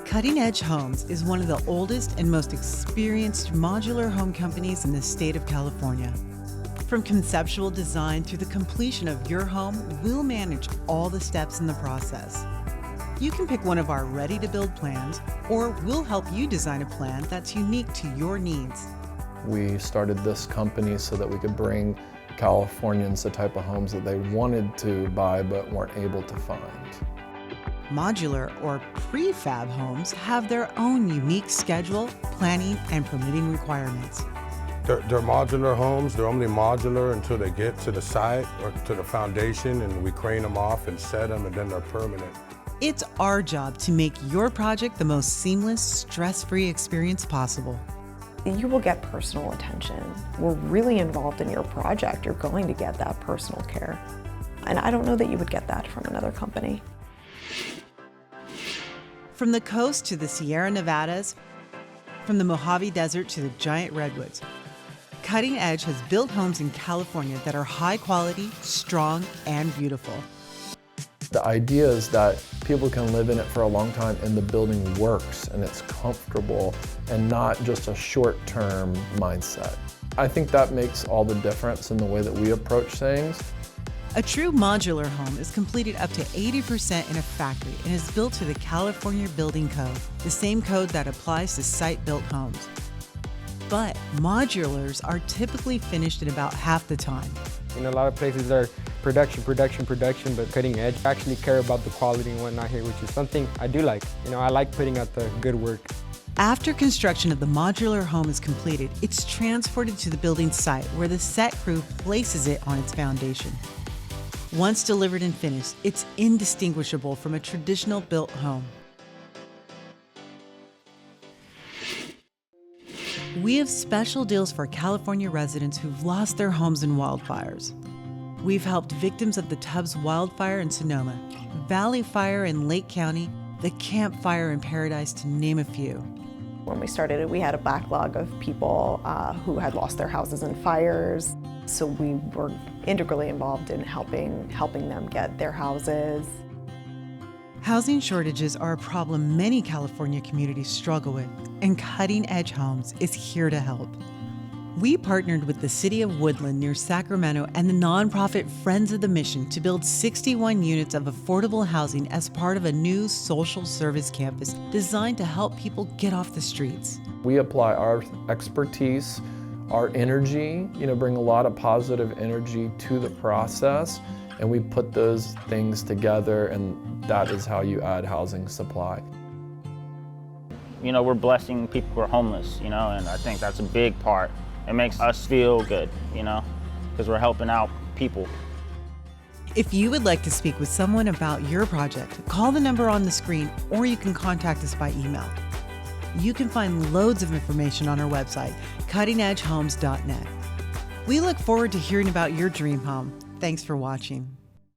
Cutting Edge Homes is one of the oldest and most experienced modular home companies in the state of California. From conceptual design through the completion of your home, we'll manage all the steps in the process. You can pick one of our ready-to-build plans, or we'll help you design a plan that's unique to your needs. We started this company so that we could bring Californians the type of homes that they wanted to buy but weren't able to find. Modular or prefab homes have their own unique schedule, planning, and permitting requirements. They're modular homes. They're only modular until they get to the site or to the foundation, and we crane them off and set them, and then they're permanent. It's our job to make your project the most seamless, stress-free experience possible. You will get personal attention. We're really involved in your project. You're going to get that personal care. And I don't know that you would get that from another company. From the coast to the Sierra Nevadas, from the Mojave Desert to the giant redwoods, Cutting Edge has built homes in California that are high quality, strong, and beautiful. The idea is that people can live in it for a long time and the building works and it's comfortable and not just a short-term mindset. I think that makes all the difference in the way that we approach things. A true modular home is completed up to 80% in a factory and is built to the California Building Code, the same code that applies to site-built homes. But modulars are typically finished in about half the time. You know, a lot of places are production, but Cutting Edge actually care about the quality and whatnot here, which is something I do like. You know, I like putting out the good work. After construction of the modular home is completed, it's transported to the building site where the set crew places it on its foundation. Once delivered and finished, it's indistinguishable from a traditional built home. We have special deals for California residents who've lost their homes in wildfires. We've helped victims of the Tubbs wildfire in Sonoma, Valley Fire in Lake County, the Camp Fire in Paradise, to name a few. When we started, we had a backlog of people who had lost their houses in fires. So we were integrally involved in helping them get their houses. Housing shortages are a problem many California communities struggle with, and Cutting Edge Homes is here to help. We partnered with the City of Woodland near Sacramento and the nonprofit Friends of the Mission to build 61 units of affordable housing as part of a new social service campus designed to help people get off the streets. We apply our expertise, our energy, bring a lot of positive energy to the process, and we put those things together, and that is how you add housing supply. You know, we're blessing people who are homeless, and I think that's a big part. It makes us feel good, because we're helping out people. If you would like to speak with someone about your project, call the number on the screen, or you can contact us by email. You can find loads of information on our website, cuttingedgehomes.net. We look forward to hearing about your dream home. Thanks for watching.